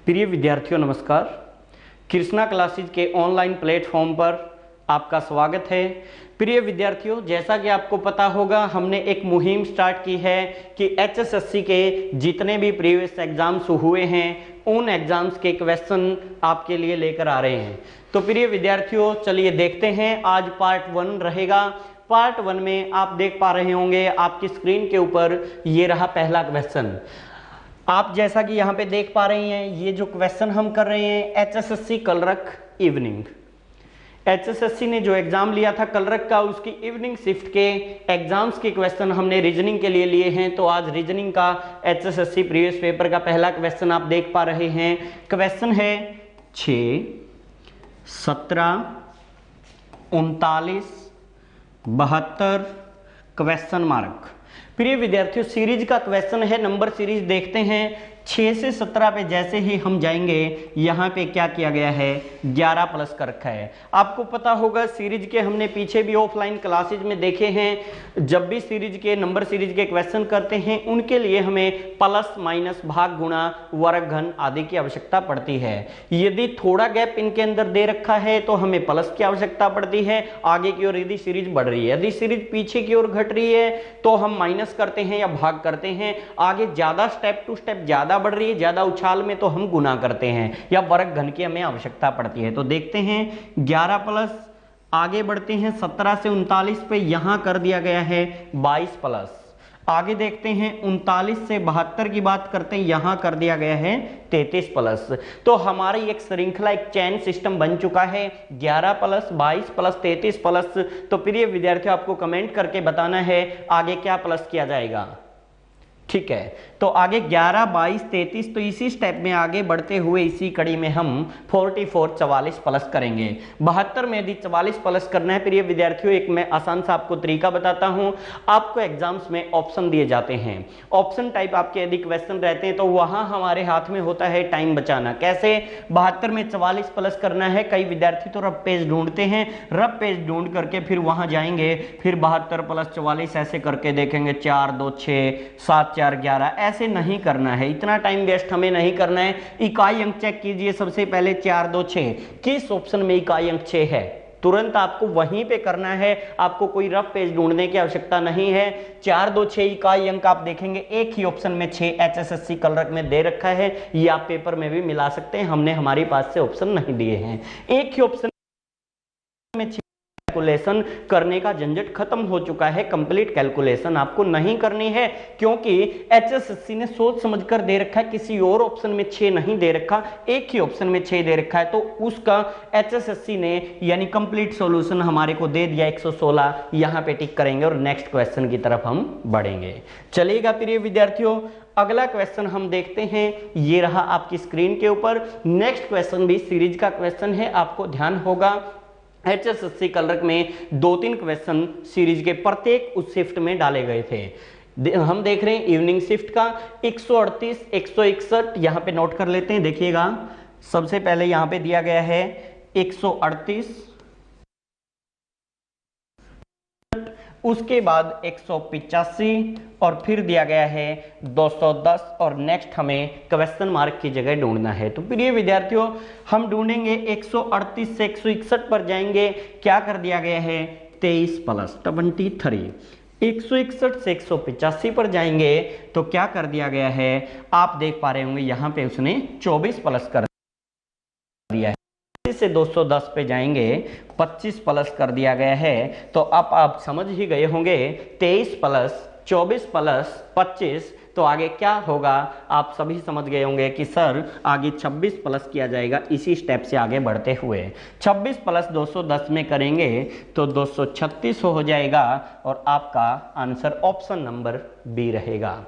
प्रिय विद्यार्थियों नमस्कार। कृष्णा क्लासेज के ऑनलाइन प्लेटफॉर्म पर आपका स्वागत है। प्रिय विद्यार्थियों, जैसा कि आपको पता होगा, हमने एक मुहिम स्टार्ट की है कि एचएसएससी के जितने भी प्रीवियस एग्जाम्स हुए हैं उन एग्जाम्स के क्वेश्चन आपके लिए लेकर आ रहे हैं। तो प्रिय विद्यार्थियों, चलिए देखते हैं। आज पार्ट 1 रहेगा। पार्ट 1 में आप देख पा रहे होंगे आपकी स्क्रीन के ऊपर ये रहा पहला क्वेश्चन। आप जैसा कि यहाँ पे देख पा रहे हैं, ये जो क्वेश्चन हम कर रहे हैं एचएसएससी कलरक इवनिंग। एचएसएससी ने जो एग्जाम लिया था कलरक का, उसकी इवनिंग शिफ्ट के एग्जाम्स के क्वेश्चन हमने रीजनिंग के लिए लिए हैं। तो आज रीजनिंग का एचएसएससी प्रीवियस पेपर का पहला क्वेश्चन आप देख पा रहे हैं। क्वेश्चन है 6, 17, 39, 72 क्वेश्चन मार्क। प्रिय विद्यार्थियों, सीरीज का क्वेश्चन है, नंबर सीरीज देखते हैं। 6 से 17 पे जैसे ही हम जाएंगे, यहाँ पे क्या किया गया है, 11 प्लस कर रखा है। आपको पता होगा सीरीज के हमने पीछे भी ऑफलाइन क्लासेज में देखे हैं। जब भी सीरीज के नंबर सीरीज के क्वेश्चन करते हैं उनके लिए हमें प्लस माइनस भाग गुणा वर्ग घन आदि की आवश्यकता पड़ती है। यदि थोड़ा गैप इनके अंदर दे रखा है तो हमें प्लस की आवश्यकता पड़ती है आगे की ओर यदि सीरीज बढ़ रही है। यदि सीरीज पीछे की ओर घट रही है तो हम माइनस करते हैं या भाग करते हैं। आगे ज्यादा स्टेप टू स्टेप ज्यादा बढ़ रही है, ज्यादा उछाल में, तो हम गुना करते हैं या वर्ग घन की हमें आवश्यकता पड़ती है। तो देखते हैं 11 प्लस, आगे बढ़ते हैं 17 से 39 पे, यहां कर दिया गया है 22 प्लस। आगे देखते हैं 39 से 72 की बात करते हैं, यहां कर दिया गया है 33 प्लस। तो हमारी एक श्रृंखला, एक चैन सिस्टम बन चुका है, 11 प्लस 22 प्लस 33 प्लस। तो प्रिय विद्यार्थियों, आपको कमेंट करके बताना है आगे क्या प्लस किया जाएगा। ठीक है, तो आगे 11, 22, 33, तो इसी स्टेप में आगे बढ़ते हुए इसी कड़ी में हम 44, 44 प्लस करेंगे। 72 में यदि 44 प्लस करना है प्रिय विद्यार्थियों, एक मैं आसान सा आपको तरीका बताता हूं। आपको एग्जाम्स में ऑप्शन दिए जाते हैं, ऑप्शन टाइप आपके यदि क्वेश्चन रहते हैं तो वहां हमारे हाथ में होता है टाइम बचाना। कैसे? 72 में 44 प्लस करना है, कई विद्यार्थी तो रफ पेज ढूंढते हैं, रफ पेज ढूंढ करके फिर वहां जाएंगे, फिर 72 प्लस 44 ऐसे करके देखेंगे, 4, 2, 6, 7, 4, 11। ऐसे नहीं करना है, इतना टाइम वेस्ट हमें नहीं करना है। इकाई अंक चेक कीजिए सबसे पहले, 4, 2, 6 किस ऑप्शन में इकाई अंक 6 है, तुरंत आपको वहीं पे करना है। आपको कोई रफ पेज ढूंढने की आवश्यकता नहीं है। 4, 2, 6 इकाई अंक आप देखेंगे, एक ही ऑप्शन में 6 एचएसएससी कलरक में दे रखा है। ये आप पेपर में भी मिला सकते हैं, हमने हमारी पास से ऑप्शन नहीं दिए हैं। एक ही ऑप्शन में कैलकुलेशन करने का झंझट खत्म हो चुका है। कंप्लीट कैलकुलेशन आपको नहीं करनी है, क्योंकि एचएसएससी ने सोच समझकर दे रखा है, किसी और ऑप्शन में 6 नहीं दे रखा, एक ही ऑप्शन में 6 दे रखा है। तो उसका एचएसएससी ने यानी कंप्लीट सॉल्यूशन हमारे को दे दिया 116। यहां पे टिक करेंगे और नेक्स्ट क्वेश्चन की तरफ हम बढ़ेंगे। चलिएगा प्रिय विद्यार्थियों, अगला क्वेश्चन हम देखते हैं। ये रहा आपकी स्क्रीन के ऊपर। नेक्स्ट क्वेश्चन भी सीरीज का क्वेश्चन है, आपको ध्यान होगा एचएसएससी कलरक में 2-3 क्वेश्चन सीरीज के प्रत्येक उस शिफ्ट में डाले गए थे। हम देख रहे हैं इवनिंग शिफ्ट का 138, 161, यहां पे नोट कर लेते हैं। देखिएगा, सबसे पहले यहां पे दिया गया है 138, उसके बाद 185 और फिर दिया गया है 210 और नेक्स्ट हमें क्वेश्चन मार्क की जगह ढूंढना है। तो प्रिय विद्यार्थियों, हम ढूंढेंगे 138 से 161 पर जाएंगे, क्या कर दिया गया है 23 प्लस 23। 161 से 185 पर जाएंगे तो क्या कर दिया गया है, आप देख पा रहे होंगे यहां पे उसने 24 प्लस कर दिया है। से 210 पे जाएंगे, 25 प्लस कर दिया गया है। तो अब आप समझ ही गए होंगे, 23 प्लस 24 प्लस 25, तो आगे क्या होगा आप सभी समझ गए होंगे कि सर आगे 26 प्लस किया जाएगा। इसी स्टेप से आगे बढ़ते हुए 26 प्लस 210 में करेंगे तो 236 हो जाएगा और आपका आंसर ऑप्शन नंबर बी रहेगा।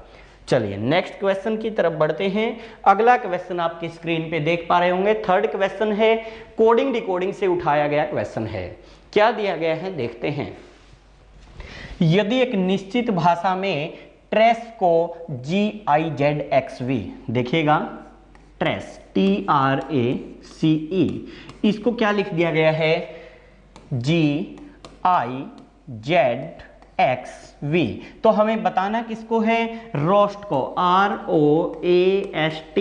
चलिए नेक्स्ट क्वेश्चन की तरफ बढ़ते हैं। अगला क्वेश्चन आपकी स्क्रीन पे देख पा रहे होंगे, थर्ड क्वेश्चन है, कोडिंग डिकोडिंग से उठाया गया क्वेश्चन है। क्या दिया गया है देखते हैं। यदि एक निश्चित भाषा में ट्रेस को GIZXV, देखिएगा ट्रेस TRACE, इसको क्या लिख दिया गया है GIZXV। तो हमें बताना किसको है, रोस्ट को, ROAST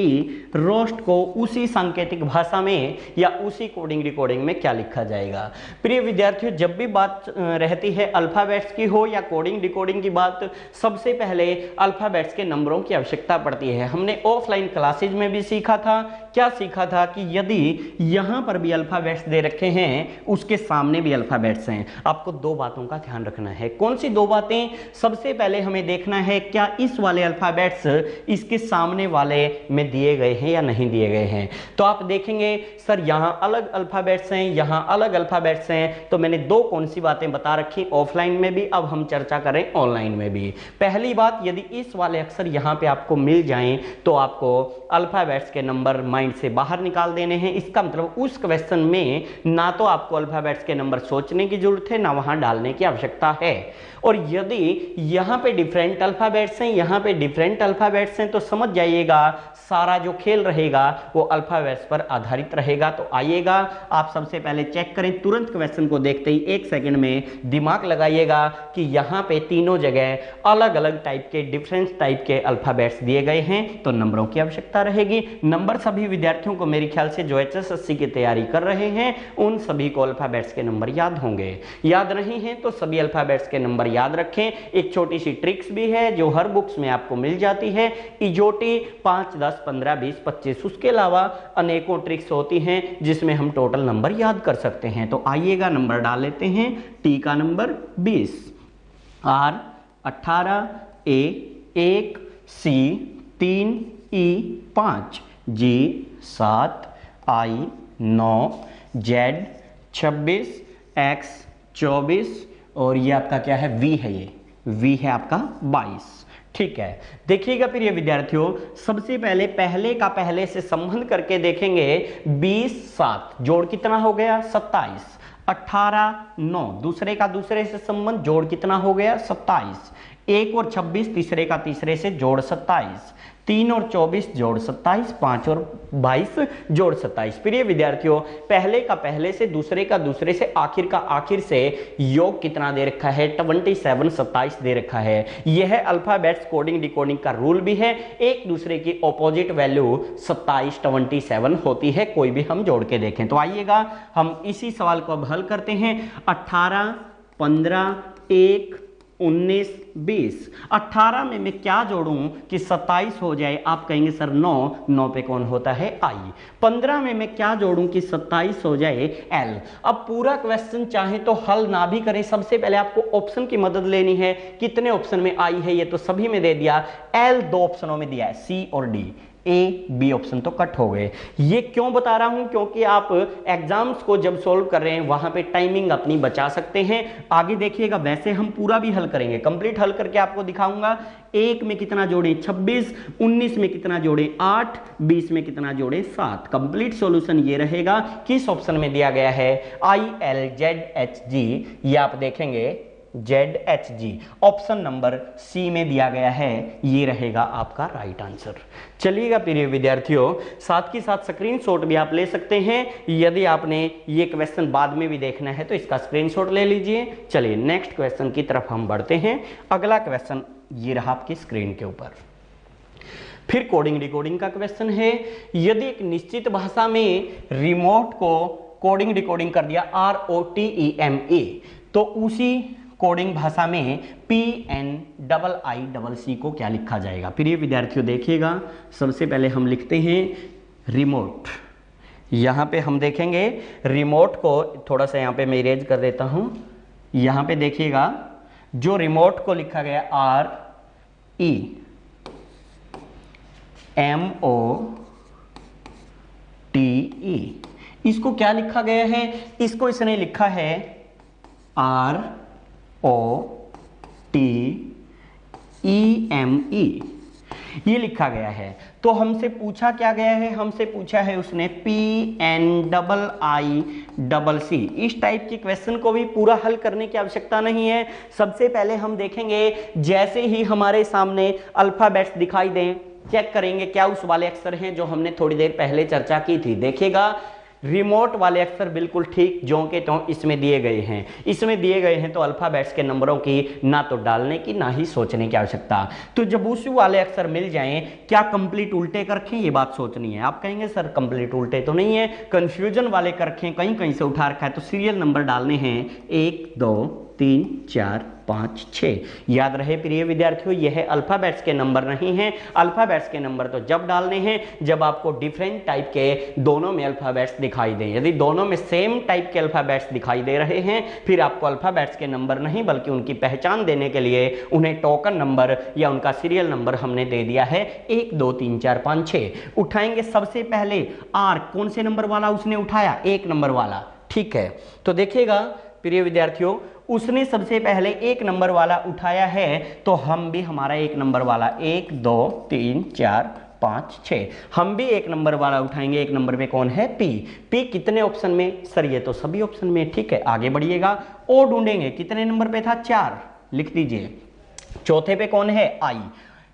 रोस्ट को उसी सांकेतिक भाषा में या उसी कोडिंग डिकोडिंग में क्या लिखा जाएगा। प्रिय विद्यार्थियों, जब भी बात रहती है अल्फाबेट्स की हो या कोडिंग डिकोडिंग की बात, सबसे पहले अल्फाबेट्स के नंबरों की आवश्यकता पड़ती है। हमने ऑफलाइन क्लासेज में भी सीखा था, क्या सीखा था कि यदि यहां पर भी अल्फाबेट्स दे रखे हैं, उसके सामने भी अल्फाबेट्स हैं, आपको दो बातों का ध्यान रखना है। कौन सी दो बातें? सबसे पहले हमें देखना है क्या इस वाले अल्फाबेट्स इसके सामने वाले में दिए गए हैं या नहीं दिए गए हैं। तो आप देखेंगे सर यहां अलग अल्फाबेट्स हैं, यहां अलग अल्फाबेट्स हैं, तो मैंने दो कौन सी बातें बता रखी ऑफलाइन में भी, अब हम चर्चा करें ऑनलाइन में भी। पहली बात, यदि इस वाले अक्षर यहां पे आपको मिल जाएं तो आपको अल्फाबेट्स के नंबर माइंड से बाहर निकाल देने हैं। इसका मतलब उस क्वेश्चन में ना तो आपको अल्फाबेट्स के नंबर सोचने की जरूरत है, ना वहां डालने की आवश्यकता है। और यदि यहां पे डिफरेंट अल्फाबेट्स हैं, यहां पे डिफरेंट अल्फाबेट्स हैं, तो समझ जाइएगा सारा जो खेल रहेगा वो अल्फाबेट्स पर आधारित रहेगा। तो आइएगा आप सबसे पहले चेक करें, तुरंत क्वेश्चन को देखते ही एक सेकंड में दिमाग लगाइएगा कि यहाँ पे तीनों जगह अलग अलग टाइप के डिफरेंट टाइप के अल्फाबेट्स दिए गए हैं, तो नंबरों की आवश्यकता रहेगी। नंबर सभी विद्यार्थियों को मेरे ख्याल से जो HSSC की तैयारी कर रहे हैं उन सभी को अल्फाबेट्स के नंबर याद होंगे। याद नहीं है तो सभी अल्फाबेट्स के नंबर याद रखें। एक छोटी सी ट्रिक्स भी है जो हर बुक्स में आपको मिल जाती है, इजोटी 5, 10, 15, 20, 25, उसके अलावा अनेकों ट्रिक्स होती हैं जिसमें हम टोटल नंबर याद कर सकते हैं। तो आइएगा नंबर डाल लेते हैं। टी का number 20, R 18, A 1, C 3, E 5, G 7, I 9, Z 26, X 24 और ये आपका क्या है? V है, ये V है आपका 22। ठीक है, देखिएगा प्रिय विद्यार्थियों, सबसे पहले का पहले से संबंध करके देखेंगे। 20, 7 जोड़ कितना हो गया? 27। 18, 9 दूसरे का दूसरे से संबंध, जोड़ कितना हो गया? 27। 1 और 26 तीसरे का तीसरे से जोड़ 27। 3 और 24 जोड़ 27। 5 और 22 जोड़ 27। प्रिय विद्यार्थियों, पहले का पहले से, दूसरे का दूसरे से, आखिर का आखिर से योग कितना दे रखा है? 27, 27 दे रखा है। यह अल्फाबेट्स कोडिंग डिकोडिंग का रूल भी है। एक दूसरे की ऑपोजिट वैल्यू 27, 27 होती है, कोई भी हम जोड़ के देखें। तो आइएगा हम इसी सवाल को अब हल करते हैं। 18, 15, 1, 19, 20। 18 में मैं क्या जोड़ूं कि 27 हो जाए? आप कहेंगे सर 9 पे कौन होता है? आई। 15 में मैं क्या जोड़ूं कि 27 हो जाए? एल। अब पूरा क्वेश्चन चाहे तो हल ना भी करें, सबसे पहले आपको ऑप्शन की मदद लेनी है। कितने ऑप्शन में आई है? ये तो सभी में दे दिया। एल 2 ऑप्शनों में दिया है, सी और डी। ए बी ऑप्शन तो कट हो गए। ये क्यों बता रहा हूं? क्योंकि आप एग्जाम्स को जब सोल्व कर रहे हैं वहां पे टाइमिंग अपनी बचा सकते हैं। आगे देखिएगा, वैसे हम पूरा भी हल करेंगे, कंप्लीट हल करके आपको दिखाऊंगा। 1 में कितना जोड़े? 26। 19 में कितना जोड़े? 8। 20 में कितना जोड़े? 7। कंप्लीट सॉल्यूशन ये रहेगा। किस ऑप्शन में दिया गया है? ILZHG। ये आप देखेंगे ZHG, ऑप्शन नंबर सी में दिया गया है। ये रहेगा आपका राइट आंसर। चलिएगा प्रिय विद्यार्थियों, साथ ही साथ स्क्रीनशॉट भी आप ले सकते हैं। यदि आपने ये क्वेश्चन बाद में भी देखना है तो इसका स्क्रीनशॉट ले लीजिए। चलिए नेक्स्ट क्वेश्चन की तरफ हम बढ़ते हैं। अगला क्वेश्चन ये रहा आपकी स्क्रीन के ऊपर। फिर कोडिंग डिकोडिंग का क्वेश्चन है। यदि एक निश्चित भाषा में रिमोट को कोडिंग डिकोडिंग कर दिया, ROTEMA, तो उसी कोडिंग भाषा में PNIIC को क्या लिखा जाएगा? फिर ये विद्यार्थियों देखिएगा, सबसे पहले हम लिखते हैं रिमोट। यहाँ पे हम देखेंगे रिमोट को, थोड़ा सा यहाँ पे मैं इरेज कर देता हूँ। यहाँ पे देखिएगा जो रिमोट को लिखा गया REMOTE, इसको क्या लिखा गया है? इसको इसने लिखा है ROTEME, ये लिखा गया है। तो हमसे पूछा क्या गया है? हमसे पूछा है उसने PNIICC। इस टाइप के क्वेश्चन को भी पूरा हल करने की आवश्यकता नहीं है। सबसे पहले हम देखेंगे, जैसे ही हमारे सामने अल्फाबेट्स दिखाई दें, चेक करेंगे क्या उस वाले अक्षर हैं जो हमने थोड़ी देर पहले चर्चा की थी। देखिएगा रिमोट वाले अक्षर बिल्कुल ठीक ज्यों के त्यों इसमें दिए गए हैं, इसमें दिए गए हैं तो अल्फाबेट्स के नंबरों की ना तो डालने की ना ही सोचने की आवश्यकता। तो जब उसी वाले अक्षर मिल जाएं, क्या कंप्लीट उल्टे कर रखें, ये बात सोचनी है। आप कहेंगे सर कंप्लीट उल्टे तो नहीं है, कंफ्यूजन वाले कर रखें, कहीं कहीं से उठा रखा है, तो सीरियल नंबर डालने हैं 1 2 3 4 5 6। याद रहे प्रिय विद्यार्थियों, यह अल्फाबेट्स के नंबर नहीं हैं। अल्फाबेट्स के नंबर तो जब डालने हैं जब आपको डिफरेंट टाइप के दोनों में अल्फाबेट्स दिखाई दें। यदि दोनों में सेम टाइप के अल्फाबेट्स दिखाई दे रहे हैं, फिर आपको अल्फाबेट्स के नंबर नहीं बल्कि उनकी पहचान देने के लिए उन्हें टोकन नंबर या उनका सीरियल नंबर हमने दे दिया है 1 2 3 4 5 6। उठाएंगे सबसे पहले आर, कौन से नंबर वाला उसने उठाया, 1 नंबर वाला, ठीक है। तो देखिएगा प्रिय विद्यार्थियों, उसने सबसे पहले 1 नंबर वाला उठाया है, तो हम भी हमारा 1 नंबर वाला 1 2 3 4 5 6 हम भी 1 नंबर वाला उठाएंगे। 1 नंबर पे कौन है, पी। पी कितने ऑप्शन में, सर ये तो सभी ऑप्शन में, ठीक है। आगे बढ़िएगा, ओ ढूंढेंगे, कितने नंबर पे था, 4, लिख दीजिए। चौथे पे कौन है, आई।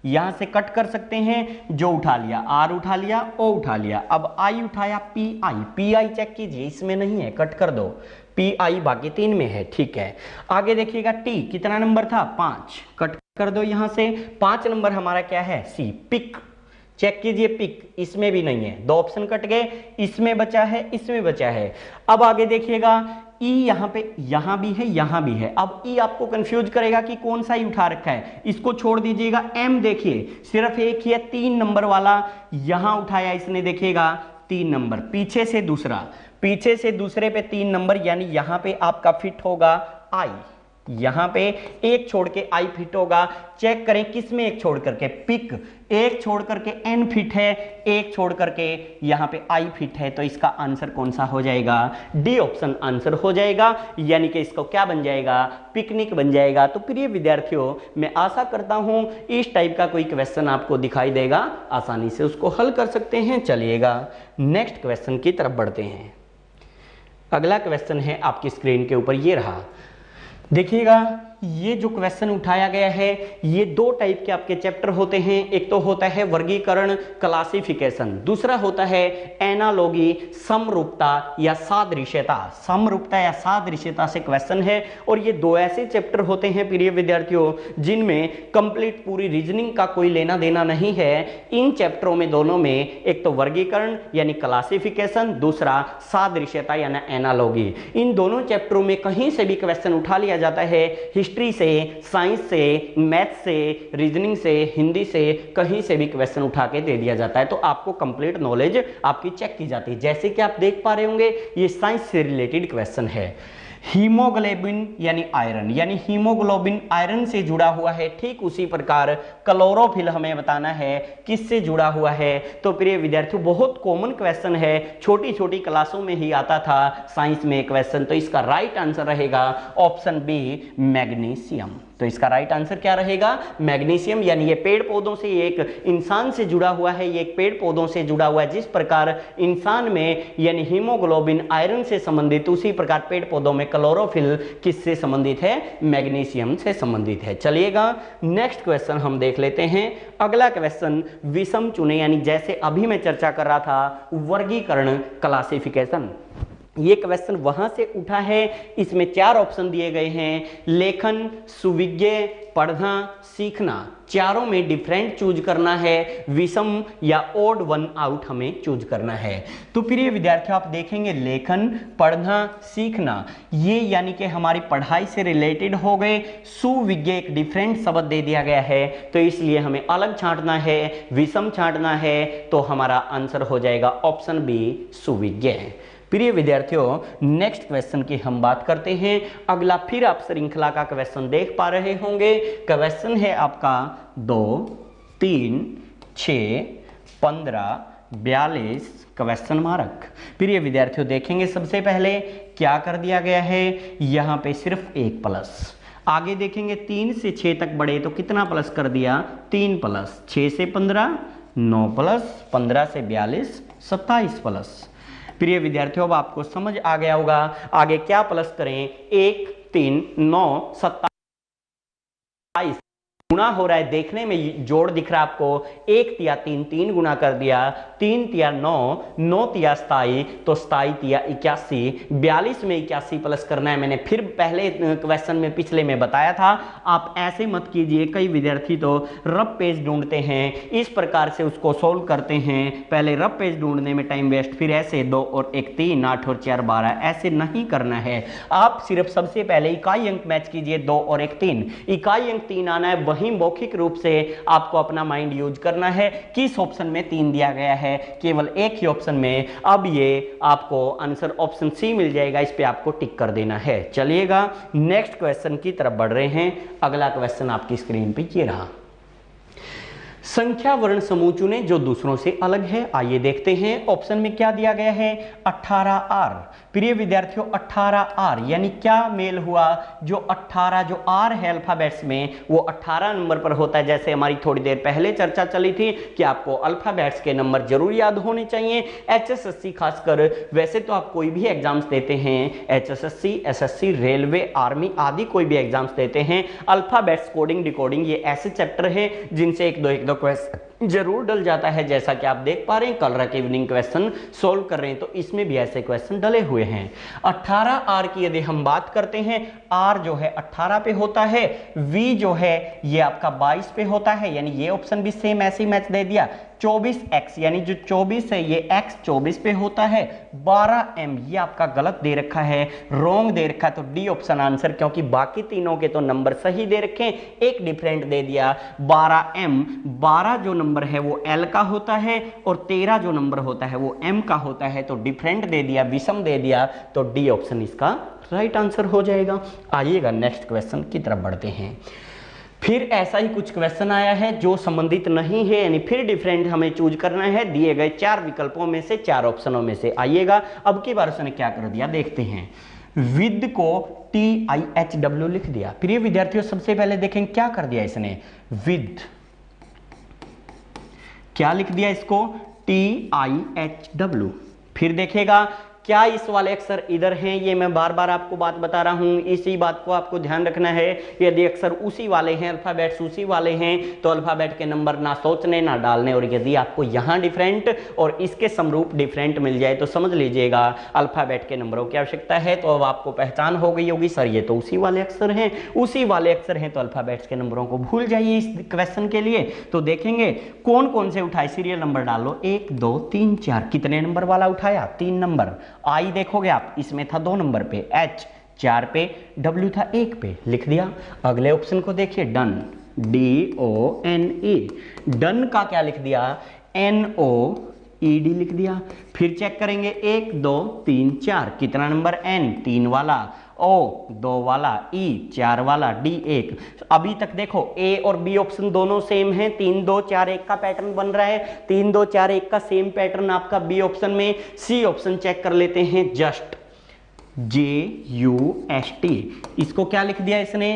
यहां से कट कर सकते हैं, जो उठा लिया, आर उठा लिया, ओ उठा लिया, अब आई उठाया, P I. P I check कीजिए, इसमें नहीं है, कट कर दो। पी आई बाकी 3 में है, ठीक है। आगे देखिएगा, टी कितना नंबर था, 5, कट कर दो यहां से। 5 नंबर हमारा क्या है, सी। पिक चेक कीजिए, पिक इसमें भी नहीं है, 2 ऑप्शन कट गए, इसमें बचा है, इसमें बचा है। अब आगे देखिएगा, ई यहां पे, यहां भी है, यहां भी है। अब ई आपको कंफ्यूज करेगा कि कौन सा ई उठा रखा है, इसको छोड़ दीजिएगा। एम देखिए सिर्फ एक ही है, 3 नंबर वाला यहां उठाया इसने, देखिएगा 3 नंबर, पीछे से दूसरा, पीछे से दूसरे पे 3 नंबर, यानी यहां पे आपका फिट होगा आई। यहां पे 1 छोड़ के आई फिट होगा। चेक करें किस में 1 छोड़ करके, पिक 1 छोड़ करके एन फिट है, 1 छोड़ करके यहां पे आई फिट है, तो इसका आंसर कौन सा हो जाएगा, डी ऑप्शन आंसर हो जाएगा। यानी कि इसको क्या बन जाएगा, पिकनिक बन जाएगा। तो प्रिय विद्यार्थियों, मैं आशा करता हूं इस टाइप का कोई क्वेश्चन आपको दिखाई देगा, आसानी से उसको हल कर सकते हैं। चलिएगा नेक्स्ट क्वेश्चन की तरफ बढ़ते हैं। अगला क्वेश्चन है आपकी स्क्रीन के ऊपर, ये रहा। देखिएगा, ये जो क्वेश्चन उठाया गया है, ये 2 टाइप के आपके चैप्टर होते हैं। एक तो होता है वर्गीकरण, क्लासिफिकेशन, दूसरा होता है एनालॉजी, समरूपता या सादृश्यता। समरूपता या सादृश्यता से क्वेश्चन है, और ये 2 ऐसे चैप्टर होते हैं प्रिय विद्यार्थियों जिनमें कंप्लीट पूरी रीजनिंग का कोई लेना देना नहीं है। इन चैप्टरों में दोनों में एक तो वर्गीकरण यानी क्लासिफिकेशन, दूसरा सादृश्यता यानी एनालॉजी। इन दोनों चैप्टरों में कहीं से भी क्वेश्चन उठा लिया जाता है, हिस्ट्री से, साइंस से, मैथ से, रीजनिंग से, हिंदी से, कहीं से भी क्वेश्चन उठा के दे दिया जाता है। तो आपको कंप्लीट नॉलेज आपकी चेक की जाती है। जैसे कि आप देख पा रहे होंगे, ये साइंस से रिलेटेड क्वेश्चन है। हीमोग्लोबिन यानी आयरन, यानी हीमोग्लोबिन आयरन से जुड़ा हुआ है। ठीक उसी प्रकार क्लोरोफिल हमें बताना है किससे जुड़ा हुआ है। तो प्रिय विद्यार्थियों, बहुत कॉमन क्वेश्चन है, छोटी छोटी क्लासों में ही आता था साइंस में क्वेश्चन। तो इसका राइट आंसर रहेगा ऑप्शन बी, मैग्नीशियम। तो इसका राइट आंसर क्या रहेगा, मैग्नीशियम। यानी ये पेड़ पौधों से, एक इंसान से जुड़ा हुआ है, ये एक पेड़ पौधों से जुड़ा हुआ है। जिस प्रकार इंसान में यानी हीमोग्लोबिन आयरन से संबंधित, उसी प्रकार पेड़ पौधों में क्लोरोफिल किससे संबंधित है, मैग्नीशियम से संबंधित है। चलिएगा नेक्स्ट क्वेश्चन हम देख लेते हैं। अगला क्वेश्चन विषम चुने, यानी जैसे अभी मैं चर्चा कर रहा था वर्गीकरण, क्लासिफिकेशन। ये क्वेश्चन वहां से उठा है। इसमें 4 ऑप्शन दिए गए हैं, लेखन, सुविज्ञ, पढ़ना, सीखना। चारों में डिफरेंट चूज करना है, विषम या ओड वन आउट हमें चूज करना है। तो प्रिय विद्यार्थियों, आप देखेंगे लेखन, पढ़ना, सीखना, ये यानी कि हमारी पढ़ाई से रिलेटेड हो गए। सुविज्ञ एक डिफरेंट शब्द दे दिया गया है, तो इसलिए हमें अलग छांटना है, विषम छांटना है। तो हमारा आंसर हो जाएगा ऑप्शन बी, सुविज्ञ। प्रिय विद्यार्थियों, नेक्स्ट क्वेश्चन की हम बात करते हैं। अगला फिर आप श्रृंखला का क्वेश्चन देख पा रहे होंगे। क्वेश्चन है आपका 2 3 6 15 42 क्वेश्चन मार्क। प्रिय विद्यार्थियों, देखेंगे सबसे पहले क्या कर दिया गया है, यहाँ पे सिर्फ 1 प्लस। आगे देखेंगे 3 से 6 तक बढ़े तो कितना प्लस कर दिया, 3 प्लस। 6 से 15 9 प्लस, 15 से 42 27 प्लस। प्रिय विद्यार्थियों, अब आपको समझ आ गया होगा आगे क्या प्लस करें। 1 3 9 27 गुणा हो रहा है, देखने में जोड़ दिख रहा है आपको, 1 तिया 3, 3 गुना कर दिया, 3 तिया 9, 9 तिया 27, तो 27 तिया 81, 42 में 81 प्लस करना है। मैंने फिर पहले क्वेश्चन में पिछले में बताया था, आप ऐसे मत कीजिए। कई विद्यार्थी तो रफ पेज ढूंढते हैं, इस प्रकार से उसको सोल्व करते हैं, पहले रफ पेज ढूंढने में टाइम वेस्ट, फिर ऐसे 2 और 1 3, 8 और 4 12, ऐसे नहीं करना है। आप सिर्फ सबसे पहले इकाई अंक मैच कीजिए, 2 और 1 3, इकाई अंक 3 आना है, वहीं मौखिक रूप से आपको अपना माइंड यूज करना है। किस ऑप्शन में 3 दिया गया है, केवल एक ही ऑप्शन में। अब ये आपको आंसर ऑप्शन सी मिल जाएगा, इस पे आपको टिक कर देना है। चलिएगा नेक्स्ट क्वेश्चन की तरफ बढ़ रहे हैं। अगला क्वेश्चन आपकी स्क्रीन पे ये रहा, संख्या वर्ण समूह चुने जो दूसरों से अलग है। आइए देखते हैं ऑप्शन में क्या दिया गया है, 18R। प्रिय विद्यार्थियों 18R यानी क्या मेल हुआ, जो 18 जो R है अल्फाबेट्स में वो 18 नंबर पर होता है। जैसे हमारी थोड़ी देर पहले चर्चा चली थी कि आपको अल्फाबेट्स के नंबर जरूर याद होने चाहिए। HSSC खासकर, वैसे तो आप कोई भी एग्जाम्स देते हैं, HSSC SSC रेलवे आर्मी आदि कोई भी एग्जाम्स देते हैं, अल्फाबेट्स कोडिंग डिकोडिंग ये ऐसे चैप्टर है जिनसे एक दो क्वेश्चन जरूर डल जाता है। जैसा कि आप देख पा रहे हैं कल रात इवनिंग क्वेश्चन सोल्व कर रहे हैं, तो इसमें भी ऐसे क्वेश्चन डले हुए हैं। 18R की यदि हम बात करते हैं, R जो है 18 पे होता है, V जो है ये आपका 22 पे होता है, यानी ये ऑप्शन भी सेम ऐसे ही मैच दे दिया। 24X यानी जो 24 है ये X 24 पे होता है। 12M ये आपका गलत दे रखा है, रॉन्ग दे रखा है, तो डी ऑप्शन आंसर, क्योंकि बाकी तीनों के तो नंबर सही दे रखे हैं, एक डिफरेंट दे दिया। 12M, 12 जो नंबर है वो L का होता है और 13 जो नंबर होता है वो M का होता है, तो डिफरेंट दे दिया, विषम दे दिया, तो डी ऑप्शन इसका राइट आंसर हो जाएगा। आइएगा नेक्स्ट क्वेश्चन की तरफ बढ़ते हैं। फिर ऐसा ही कुछ क्वेश्चन आया है जो संबंधित नहीं है, यानी फिर डिफरेंट हमें चूज करना है दिए गए 4 विकल्पों में से, 4 ऑप्शनों में से। आइएगा अब की बार उसने क्या कर दिया देखते हैं। विद को TIHW लिख दिया। प्रिय विद्यार्थियों सबसे पहले देखें क्या कर दिया इसने, विद क्या लिख दिया इसको, TIHW। फिर देखेगा क्या इस वाले अक्षर इधर हैं, ये मैं बार बार आपको बात बता रहा हूं, इसी बात को आपको ध्यान रखना है। यदि अक्षर उसी वाले हैं, अल्फाबेट्स उसी वाले हैं, तो अल्फाबेट के नंबर ना सोचने ना डालने, और यदि आपको यहां डिफरेंट और इसके समरूप डिफरेंट मिल जाए तो समझ लीजिएगा अल्फाबेट के नंबरों की आवश्यकता है। तो अब आपको पहचान हो गई होगी, सर ये तो उसी वाले अक्षर हैं, उसी वाले अक्षर हैं, तो अल्फाबेट्स के नंबरों को भूल जाइए इस क्वेश्चन के लिए। तो देखेंगे कौन कौन से उठाए, सीरियल नंबर डाल लो, 1 2 3 4, कितने नंबर वाला उठाया, 3 नंबर। आई देखोगे आप, इसमें था 2 नंबर पे, H 4 पे, W था 1 पे, लिख दिया। अगले ऑप्शन को देखिए, डन, DONE, डन का क्या लिख दिया, NOED लिख दिया। फिर चेक करेंगे 1 2 3 4, कितना नंबर, N 3 वाला, O 2 वाला, E 4 वाला, D 1। अभी तक देखो A और B ऑप्शन दोनों सेम है, 3 2 4 1 का पैटर्न बन रहा है, 3 2 4 1 का सेम पैटर्न आपका B ऑप्शन में। C ऑप्शन चेक कर लेते हैं, जस्ट, JUST, इसको क्या लिख दिया इसने,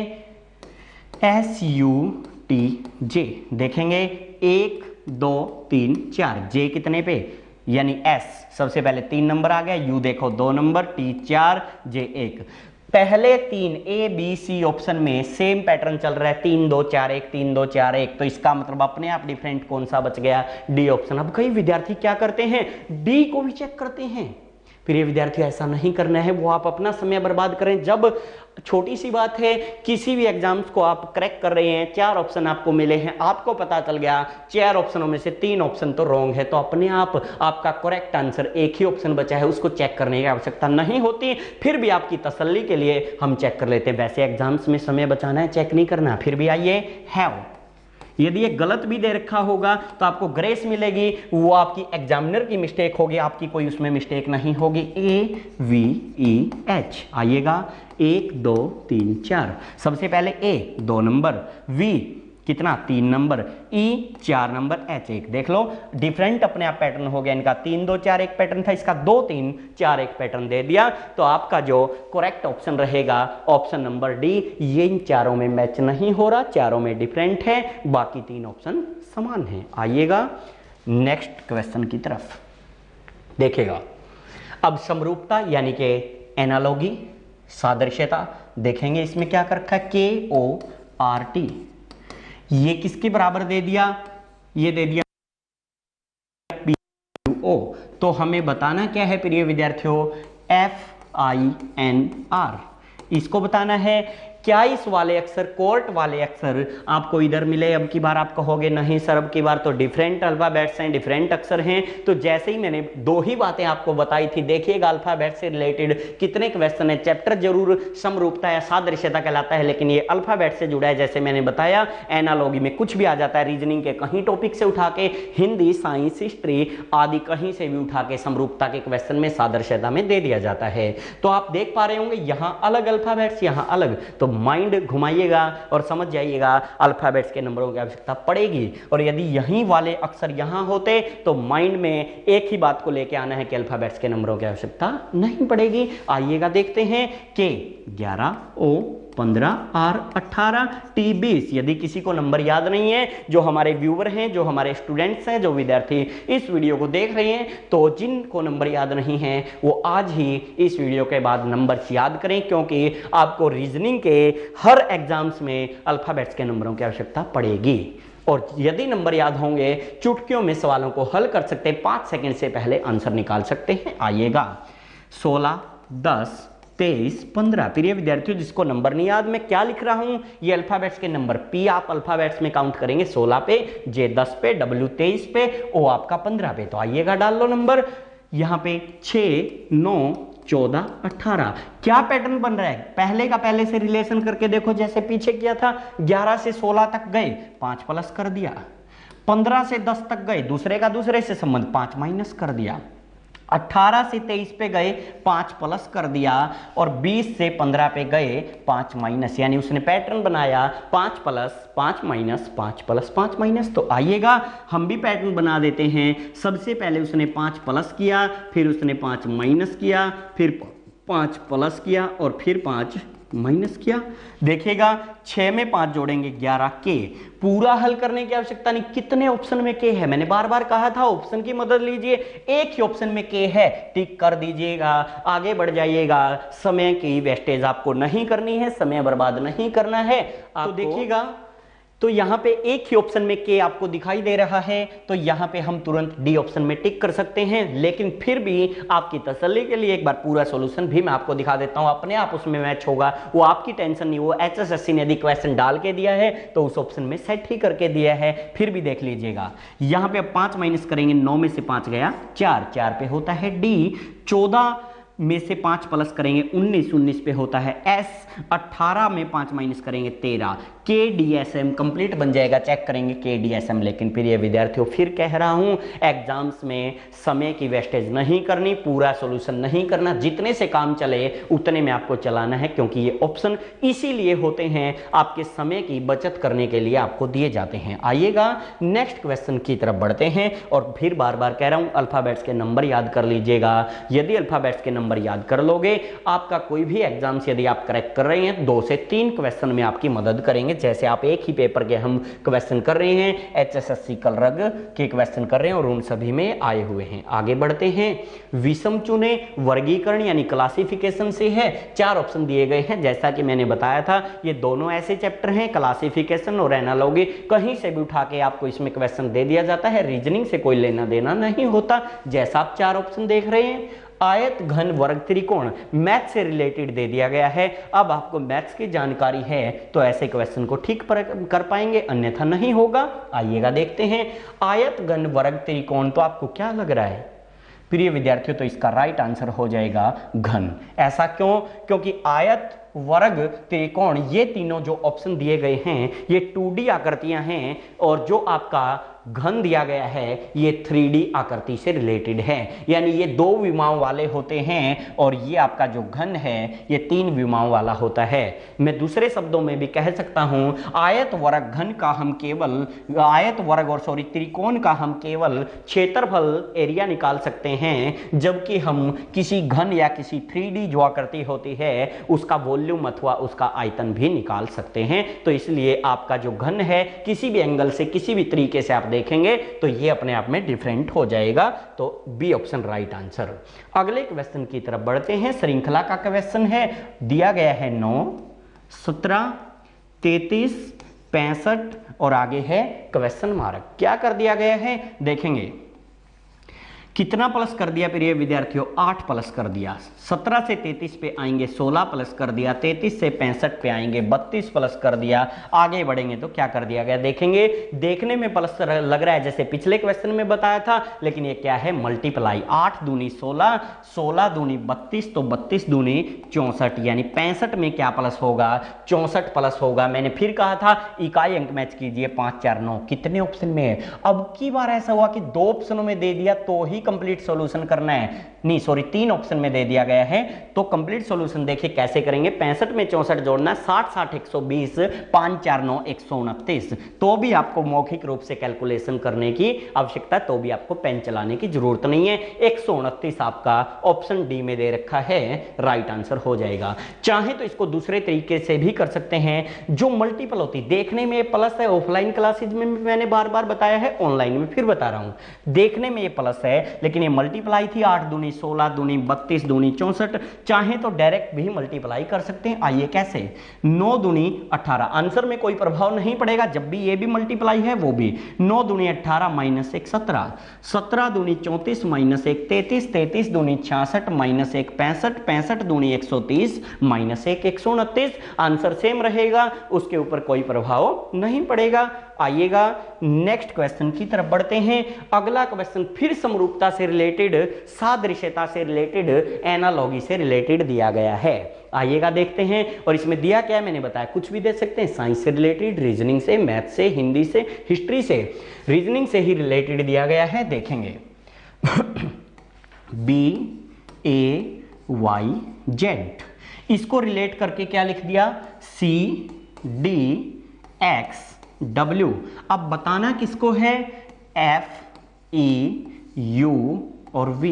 SUTJ। देखेंगे 1 2 3 4, J कितने पे, यानी S सबसे पहले 3 नंबर आ गया, U देखो 2 नंबर, T 4, J 1। पहले 3 A B C ऑप्शन में सेम पैटर्न चल रहा है, 3 2 4 1 3 2 4 1, तो इसका मतलब अपने आप डिफरेंट कौन सा बच गया, डी ऑप्शन। अब कई विद्यार्थी क्या करते हैं, डी को भी चेक करते हैं। प्रिय विद्यार्थी ऐसा नहीं करना है, वो आप अपना समय बर्बाद करें। जब छोटी सी बात है, किसी भी एग्जाम्स को आप क्रैक कर रहे हैं, 4 ऑप्शन आपको मिले हैं, आपको पता चल गया 4 ऑप्शनों में से 3 ऑप्शन तो रॉन्ग है, तो अपने आप आपका करेक्ट आंसर एक ही ऑप्शन बचा है, उसको चेक करने की आवश्यकता नहीं होती। फिर भी आपकी तसल्ली के लिए हम चेक कर लेते हैं। वैसे एग्जाम्स में समय बचाना है, चेक नहीं करना। फिर भी आइए, हैव, यदि ये गलत भी दे रखा होगा तो आपको ग्रेस मिलेगी, वो आपकी एग्जामिनर की मिस्टेक होगी, आपकी कोई उसमें मिस्टेक नहीं होगी। AVEH, आइएगा 1 2 3 4, सबसे पहले A 2 नंबर, V कितना 3 नंबर, E 4 नंबर, H 1। देख लो डिफरेंट अपने आप पैटर्न हो गया इनका, 3 2 4 1 पैटर्न था, इसका 2 3 4 1 पैटर्न दे दिया। तो आपका जो करेक्ट ऑप्शन रहेगा ऑप्शन नंबर डी। ये इन चारों में मैच नहीं हो रहा, चारों में डिफरेंट है, बाकी 3 ऑप्शन समान है। आइएगा नेक्स्ट क्वेश्चन की तरफ, देखेगा अब समरूपता यानी कि एनालॉगी, सादृश्यता देखेंगे। इसमें क्या कर रखा है, KORT, ये किसके बराबर दे दिया, ये दे दिया PO। तो हमें बताना क्या है प्रिय विद्यार्थियों, FINR, इसको बताना है। क्या इस वाले अक्षर, कोर्ट वाले अक्षर आपको इधर मिले? अब की बार आप कहोगे नहीं सर, अब की बार तो डिफरेंट अल्फाबेट्स हैं, डिफरेंट अक्षर हैं। तो जैसे ही मैंने दो ही बातें आपको बताई थी, देखिएगा अल्फाबेट से रिलेटेड कितने क्वेश्चन है। चैप्टर जरूर समरूपता या सादृश्यता कहलाता है, लेकिन ये अल्फाबेट से जुड़ा है। जैसे मैंने बताया एनालॉगी में कुछ भी आ जाता है, रीजनिंग के कहीं टॉपिक से उठा के, हिंदी, साइंस, हिस्ट्री आदि कहीं से भी उठा के समरूपता के क्वेश्चन में, सादृश्यता में दे दिया जाता है। तो आप देख पा रहे होंगे यहाँ अलग अल्फाबेट्स, यहाँ अलग। तो माइंड घुमाइएगा और समझ जाइएगा अल्फाबेट्स के नंबरों की आवश्यकता पड़ेगी। और यदि यहीं वाले अक्षर यहां होते तो माइंड में एक ही बात को लेके आना है कि अल्फाबेट्स के नंबरों की आवश्यकता नहीं पड़ेगी। आइएगा देखते हैं के 11, O 15, R 18, T 20। यदि किसी को नंबर याद नहीं है, जो हमारे व्यूअर हैं, जो हमारे स्टूडेंट्स हैं, जो विद्यार्थी इस वीडियो को देख रहे हैं, तो जिनको नंबर याद नहीं है वो आज ही इस वीडियो के बाद नंबर्स याद करें, क्योंकि आपको रीजनिंग के हर एग्जाम्स में अल्फाबेट्स के नंबरों की आवश्यकता पड़ेगी। और यदि नंबर याद होंगे, चुटकियों में सवालों को हल कर सकते हैं, 5 सेकंड से पहले आंसर निकाल सकते हैं। आइएगा 16, 10, 23, 15। प्रिय विद्यार्थियों, जिसको नंबर नहीं याद, मैं क्या लिख रहा हूं, ये अल्फाबेट्स के नंबर। P आप अल्फाबेट्स में काउंट करेंगे 16 पे, J 10 पे, W 23 पे, O आपका 15 पे। तो आइएगा डाल लो नंबर यहां पे 6, 9, 14, 18। क्या पैटर्न बन रहा है, पहले का पहले से रिलेशन करके देखो, जैसे पीछे किया था। 11 से 16 तक गए, 5 प्लस कर दिया। 15 से 10 तक गए, दूसरे का दूसरे से संबंध, 5 माइनस कर दिया। 18 से 23 पे गए, 5 प्लस कर दिया। और 20 से 15 पे गए, 5 माइनस। यानी उसने पैटर्न बनाया 5 प्लस 5 माइनस, 5 प्लस 5 माइनस। तो आइएगा हम भी पैटर्न बना देते हैं। सबसे पहले उसने 5 प्लस किया, फिर उसने 5 माइनस किया, फिर 5 प्लस किया और फिर 5 माइनस किया। देखिएगा 6 में 5 जोड़ेंगे 11 के। पूरा हल करने की आवश्यकता नहीं, कितने ऑप्शन में के है, मैंने बार बार कहा था ऑप्शन की मदद लीजिए। एक ही ऑप्शन में के है, टिक कर दीजिएगा, आगे बढ़ जाइएगा। समय की वेस्टेज आपको नहीं करनी है, समय बर्बाद नहीं करना है। तो देखिएगा, तो यहाँ पे एक ही ऑप्शन में के आपको दिखाई दे रहा है, तो यहाँ पे हम तुरंत डी ऑप्शन में टिक कर सकते हैं। लेकिन फिर भी आपकी तसल्ली के लिए एक बार पूरा सॉल्यूशन भी मैं आपको दिखा देता हूँ, अपने आप उसमें मैच होगा, वो आपकी टेंशन नहीं। वो HSSC ने यदि क्वेश्चन डाल के दिया है तो उस ऑप्शन में सेट ही करके दिया है, फिर भी देख लीजिएगा। यहाँ पे 5 माइनस करेंगे, 9 में से 5 गया 4, 4 पे होता है D। 14 में से 5 प्लस करेंगे 19, 19 पे होता है S। 18 में 5 माइनस करेंगे 13, KDSM कंप्लीट बन जाएगा, चेक करेंगे KDSM। लेकिन प्रिय विद्यार्थियों, फिर कह रहा हूं, एग्जाम्स में समय की वेस्टेज नहीं करनी, पूरा सॉल्यूशन नहीं करना, जितने से काम चले उतने में आपको चलाना है, क्योंकि ये ऑप्शन इसीलिए होते हैं, आपके समय की बचत करने के लिए आपको दिए जाते हैं। आइएगा नेक्स्ट क्वेश्चन की तरफ बढ़ते हैं। और फिर बार बार कह रहा हूं, अल्फाबेट्स के नंबर याद कर लीजिएगा। यदि अल्फाबेट्स के नंबर याद कर लोगे, आपका कोई भी एग्जाम से यदि आप करेक्ट कर रहे हैं, 2 से 3 क्वेश्चन में आपकी मदद करेंगे। जैसे आप एक ही पेपर के हम क्वेश्चन कर रहे हैं, HSSC कलरग के क्वेश्चन कर रहे हैं और उन सभी में आए हुए हैं। आगे बढ़ते हैं, विषम चुने वर्गीकरण यानी क्लासिफिकेशन से है। 4 ऑप्शन दिए गए हैं। जैसा कि मैंने बताया था, ये दोनों ऐसे चैप्टर हैं, क्लासिफिकेशन और एनालॉगी, कहीं से भी उठा के आपको इसमें क्वेश्चन दे दिया जाता है, रीजनिंग से कोई लेना देना नहीं होता। जैसा आप 4 ऑप्शन देख रहे हैं, आयत, घन, वर्ग, त्रिकोण, मैथ से रिलेटेड दे दिया गया है। अब आपको मैथ्स की जानकारी है तो ऐसे क्वेश्चन को ठीक कर पाएंगे, अन्यथा नहीं होगा। आइएगा देखते हैं, आयत, घन, वर्ग, त्रिकोण। तो आपको क्या लग रहा है प्रिय विद्यार्थियों? तो इसका राइट आंसर हो जाएगा घन। ऐसा क्यों? क्योंकि आयत, वर्ग, त्रिकोण, ये तीनों जो ऑप्शन दिए गए हैं ये 2D आकृतियां हैं, और जो आपका घन दिया गया है ये 3D आकृति से रिलेटेड है। यानी ये 2 विमाओं वाले होते हैं और ये आपका जो घन है ये 3 विमाओं वाला होता है। मैं दूसरे शब्दों में भी कह सकता हूं, आयत, वर्ग, घन का हम केवल आयत, वर्ग और त्रिकोण का हम केवल क्षेत्रफल एरिया निकाल सकते हैं, जबकि हम किसी घन या किसी 3D जो आकृति होती है उसका वॉल्यूम अथवा उसका आयतन भी निकाल सकते हैं। तो इसलिए आपका जो घन है किसी भी एंगल से, किसी भी तरीके से आप देखेंगे तो ये अपने आप में डिफरेंट हो जाएगा। तो बी ऑप्शन राइट आंसर। अगले क्वेश्चन की तरफ बढ़ते हैं। श्रृंखला का क्वेश्चन है, दिया गया है 9, 17, 33, 65 और आगे है क्वेश्चन मार्क। क्या कर दिया गया है देखेंगे, कितना प्लस कर दिया प्रिय विद्यार्थियों, 8 प्लस कर दिया। 17 से 33 पे आएंगे 16 प्लस कर दिया, 33 से 65 पे आएंगे 32 प्लस कर दिया। आगे बढ़ेंगे तो क्या कर दिया गया देखेंगे, देखने में प्लस लग रहा है जैसे पिछले क्वेश्चन में बताया था, लेकिन ये क्या है मल्टीप्लाई। 8 दूनी 16, 16 दूनी 32, तो 32 दूनी 64, यानी 65 में क्या प्लस होगा, 64 प्लस होगा। मैंने फिर कहा था इकाई अंक मैच कीजिए, 5 4 9 कितने ऑप्शन में है। अब की बार ऐसा हुआ कि 2 ऑप्शनों में दे दिया तो ही कंप्लीट सॉल्यूशन करना है, नहीं सॉरी 3 ऑप्शन में दे दिया गया है, तो कंप्लीट सॉल्यूशन देखिए कैसे करेंगे। 65 में 64 जोड़ना, 60 60 120, 5 4 9 129, तो भी आपको मौखिक रूप से कैलकुलेशन करने की आवश्यकता, तो भी आपको पेन चलाने की जरूरत नहीं है। 129 आपका ऑप्शन डी में दे रखा है, राइट आंसर हो जाएगा। चाहे तो इसको दूसरे तरीके से भी कर सकते हैं, जो मल्टीपल होती, देखने में प्लस है, ऑफलाइन क्लासेज में मैंने बार बार बताया है, ऑनलाइन में फिर बता रहा हूं, देखने में ये प्लस है लेकिन ये मल्टीप्लाई थी। 8 दूनी 16 दूनी 32 दूनी 64, चाहे तो डायरेक्ट भी मल्टीप्लाई कर सकते हैं। आइए कैसे, 9 दूनी 18, आंसर में कोई प्रभाव नहीं पड़ेगा, जब भी ये भी मल्टीप्लाई है वो भी। 9 दूनी 18 माइनस 1 17, 17 दूनी 34 माइनस 1 33, 33 दूनी 66 माइनस 1 65, 65 दूनी 130 माइनस 1 129, आंसर सेम रहेगा, उसके ऊपर कोई प्रभाव नहीं पड़ेगा। आइएगा नेक्स्ट क्वेश्चन की तरफ बढ़ते हैं। अगला क्वेश्चन फिर समरूपता से रिलेटेड, सादृश्यता से रिलेटेड, एनालॉगी से रिलेटेड दिया गया है। आइएगा देखते हैं, और इसमें दिया क्या है मैंने बताया, कुछ भी दे सकते हैं, साइंस से रिलेटेड, रीजनिंग से, मैथ से, हिंदी से, हिस्ट्री से, रीजनिंग से ही रिलेटेड दिया गया है। देखेंगे BAYZ, इसको रिलेट करके क्या लिख दिया, CDXW। अब बताना किसको है, FEU और V।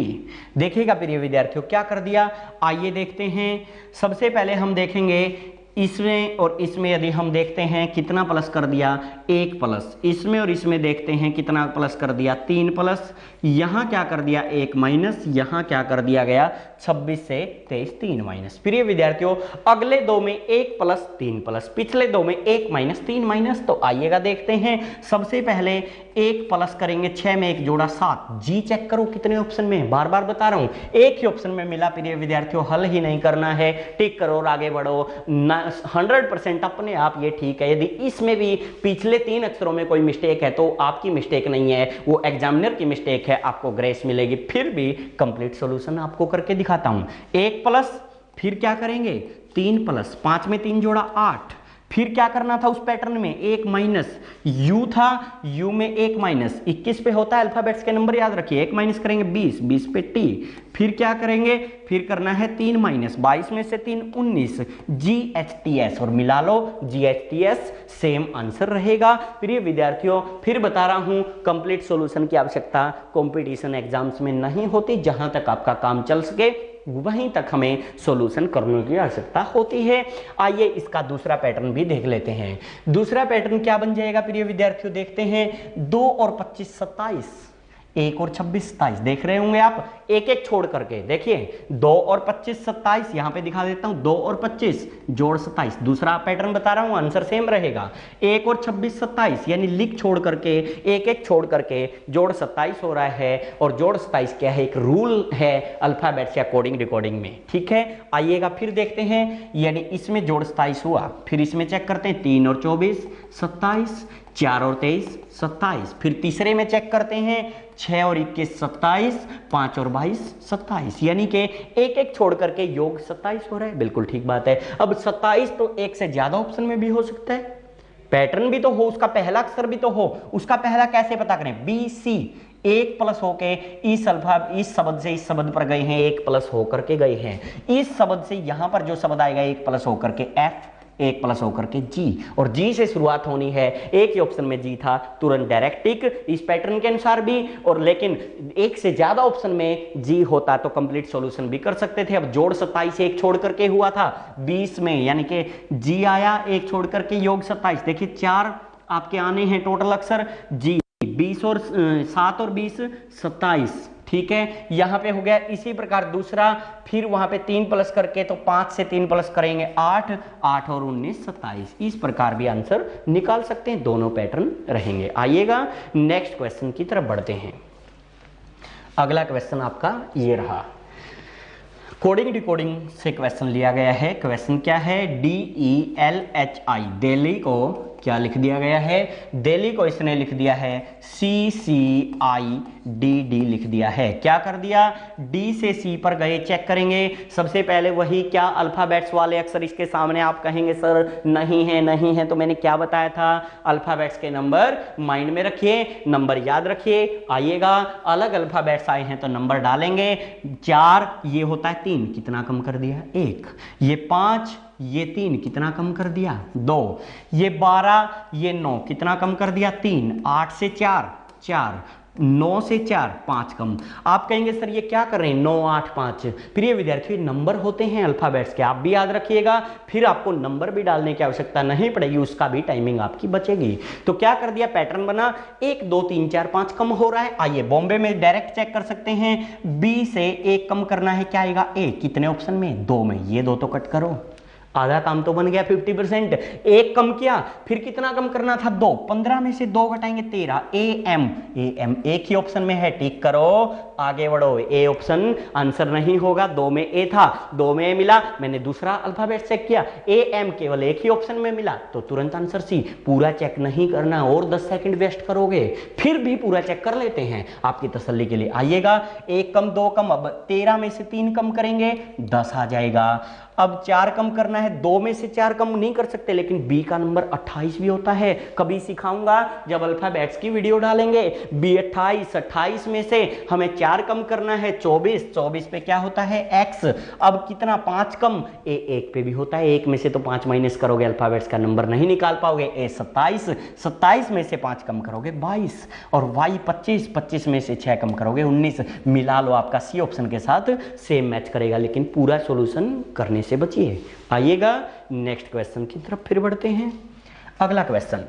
देखिएगा प्रिय विद्यार्थियों क्या कर दिया, आइए देखते हैं। सबसे पहले हम देखेंगे इसमें और इसमें, यदि हम देखते हैं कितना प्लस कर दिया, 1 प्लस, इसमें और इसमें देखते हैं कितना प्लस कर दिया, 3 प्लस, यहां क्या कर दिया 1 माइनस, यहां क्या कर दिया गया 26 से 23 3 माइनस। प्रिय विद्यार्थियों अगले दो में 1 प्लस 3 प्लस, पिछले दो में 1 माइनस 3 माइनस। तो आइएगा देखते हैं, सबसे पहले 1 प्लस करेंगे, 6 में 1 जोड़ा 7, जी चेक करो कितने ऑप्शन में, बार बार बता रहा हूं, एक ही ऑप्शन में मिला। प्रिय विद्यार्थियों हल ही नहीं करना है, टिक करो और आगे बढ़ो। 100% अपने आप ये ठीक है। यदि इसमें भी पिछले 3 अक्षरों में कोई मिस्टेक है तो आपकी मिस्टेक नहीं है, वो एग्जामिनर की मिस्टेक है, आपको ग्रेस मिलेगी। फिर भी कंप्लीट सॉल्यूशन आपको करके दिखाता हूं। 1 प्लस, फिर क्या करेंगे 3 प्लस, 5 में 3 जोड़ा 8, फिर क्या करना था उस पैटर्न में 1 माइनस, u था, u में 1 माइनस, 21 पे होता है अल्फाबेट्स के नंबर याद रखिए, 1 माइनस करेंगे 20, 20 पे t, फिर क्या करेंगे, फिर करना है 3 माइनस, 22 में से 3 19, GHTS और मिला लो, GHTS सेम आंसर रहेगा। प्रिय विद्यार्थियों फिर बता रहा हूं, कंप्लीट सॉल्यूशन की आवश्यकता कंपटीशन एग्जाम्स में नहीं होती, जहां तक आपका काम चल सके वहीं तक हमें सॉल्यूशन करने की आवश्यकता होती है। आइए इसका दूसरा पैटर्न भी देख लेते हैं। दूसरा पैटर्न क्या बन जाएगा प्रिय विद्यार्थियों, देखते हैं। 2 और 25 27, 1 और 26 27, देख रहे होंगे आप, एक एक छोड़ करके देखिए, 2 और 25 27, यहां पे दिखा देता हूं, 2 और 25 जोड़ 27, दूसरा पैटर्न बता रहा हूं, आंसर सेम रहेगा। 1 और 26 27, यानी लिख छोड़ करके, एक एक छोड़ करके जोड़ 27 हो रहा है, और जोड़ 27 क्या है, एक रूल है अल्फाबेट्स या कोडिंग डिकोडिंग में, ठीक है। आइएगा फिर देखते हैं, यानी इसमें जोड़ 27 हुआ, फिर इसमें चेक करते हैं, 3 और 24 27, 4 और 23 27, फिर तीसरे में चेक करते हैं, 6 और 21 27, 5 और 22 27, यानी कि एक एक छोड़ करके योग 27 हो रहा है। बिल्कुल ठीक बात है। अब 27 तो एक से ज्यादा ऑप्शन में भी हो सकता है, पैटर्न भी तो हो, उसका पहला अक्षर भी तो हो, उसका पहला कैसे पता करें, BC, 1 प्लस होके इस शब्द से इस शब्द पर गए हैं, 1 प्लस होकर के गए हैं, इस शब्द से यहां पर जो शब्द आएगा 1 प्लस होकर के F, 1 प्लस होकर के G, और G से शुरुआत होनी है, एक ही ऑप्शन में G था, तुरंत डायरेक्ट टिक इस पैटर्न के अनुसार भी, और लेकिन एक से ज्यादा ऑप्शन में G होता तो कंप्लीट सॉल्यूशन भी कर सकते थे। अब जोड़ 27 एक छोड़ करके हुआ था 20 में, यानी कि G आया, एक छोड़ करके योग 27, देखिए 4 आपके आने हैं टोटल अक्षर G, 20 और 7 और 20 27, ठीक है, यहां पे हो गया। इसी प्रकार दूसरा, फिर वहां पे 3 प्लस करके, तो 5 से 3 प्लस करेंगे 8, 8 और 19 27। इस प्रकार भी आंसर निकाल सकते हैं, दोनों पैटर्न रहेंगे। आइएगा नेक्स्ट क्वेश्चन की तरफ बढ़ते हैं। अगला क्वेश्चन आपका ये रहा, कोडिंग डिकोडिंग से क्वेश्चन लिया गया है। क्वेश्चन क्या है, DELHI, दिल्ली को क्या लिख दिया गया है, दिल्ली को इसने लिख दिया है CCIDD लिख दिया है। क्या कर दिया, D से C पर गए, चेक करेंगे। सबसे पहले वही, क्या अल्फाबेट्स वाले अक्षर इसके सामने, आप कहेंगे सर नहीं है, नहीं है, तो मैंने क्या बताया था, अल्फाबेट्स के नंबर माइंड में रखिए, नंबर याद रखिए। आइएगा, अलग अल्फाबेट्स आए हैं तो नंबर डालेंगे। 4 ये होता है 3, कितना कम कर दिया 1, ये 5 ये 3 कितना कम कर दिया 2, ये 12 ये 9 कितना कम कर दिया 3, 8 से 4 4, 9 से 4 5 कम। आप कहेंगे सर ये क्या कर रहे हैं, 9 8 5। प्रिय विद्यार्थियों, नंबर होते हैं अल्फाबेट्स के, आप भी याद रखिएगा, फिर आपको नंबर भी डालने की आवश्यकता नहीं पड़ेगी, उसका भी टाइमिंग आपकी बचेगी। तो क्या कर दिया, पैटर्न बना, 1 2 3 4 5 कम हो रहा है। आइए बॉम्बे में डायरेक्ट चेक कर सकते हैं, बी से 1 कम करना है, क्या आएगा A, कितने ऑप्शन में 2 में, ये 2 तो कट करो, आधा काम तो बन गया 50%। 1 कम किया, फिर कितना कम करना था 2, 15 में से 2 घटाएंगे 13, AM एक ही ऑप्शन में है, टिक करो, आगे बढ़ो। ए ऑप्शन आंसर नहीं होगा, 2 में A था, 2 में A मिला, मैंने दूसरा अल्फाबेट चेक किया, AM केवल एक ही ऑप्शन में मिला, तो तुरंत आंसर C। पूरा चेक नहीं करना और 10 सेकंड वेस्ट करोगे, फिर भी पूरा चेक कर लेते हैं आपकी तसल्ली के लिए। आइएगा, 1 कम 2 कम, अब 13 में से 3 कम करेंगे 10 आ जाएगा। अब 4 कम करना है, 2 में से 4 कम नहीं कर सकते, लेकिन B का नंबर 28 भी होता है, कभी सिखाऊंगा जब अल्फाबेट्स की वीडियो डालेंगे। B 28, 28 में से हमें 4 कम करना है 24, 24 पे क्या होता है X। अब कितना 5 कम, A 1 पे भी होता है, 1 में से तो 5 माइनस करोगे अल्फाबेट्स का नंबर नहीं निकाल पाओगे। A 27, 27 में से 5 कम करोगे 22, और Y 25, 25 में से 6 कम करोगे 19। मिला लो, आपका C ऑप्शन के साथ सेम मैच करेगा, लेकिन पूरा सॉल्यूशन करने से बचिए। आइएगा नेक्स्ट क्वेश्चन की तरफ फिर बढ़ते हैं। अगला क्वेश्चन,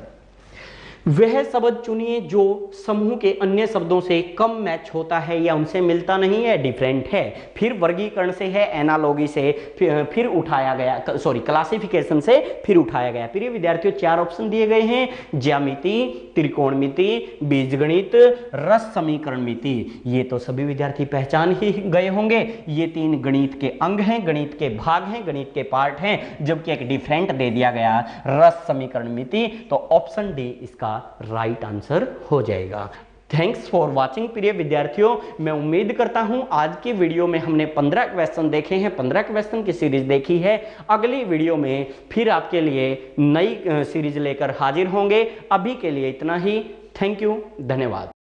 वह शब्द चुनिए जो समूह के अन्य शब्दों से कम मैच होता है या उनसे मिलता नहीं है, डिफरेंट है, फिर वर्गीकरण से है, एनालॉगी से फिर उठाया गया, सॉरी क्लासिफिकेशन से फिर उठाया गया। प्रिय विद्यार्थियों, 4 ऑप्शन दिए गए हैं, ज्यामिति, त्रिकोणमिति, बीजगणित, रस समीकरण मिति। ये तो सभी विद्यार्थी पहचान ही गए होंगे, ये 3 गणित के अंग हैं, गणित के भाग हैं, गणित के पार्ट हैं, जबकि एक डिफरेंट दे दिया गया रस समीकरण मिति, तो ऑप्शन डी इसका राइट आंसर हो जाएगा। Thanks for watching. प्रिय विद्यार्थियों, मैं उम्मीद करता हूं आज की वीडियो में हमने 15 क्वेश्चन देखे हैं, 15 क्वेश्चन की सीरीज देखी है। अगली वीडियो में फिर आपके लिए नई सीरीज लेकर हाजिर होंगे। अभी के लिए इतना ही। थैंक यू, धन्यवाद।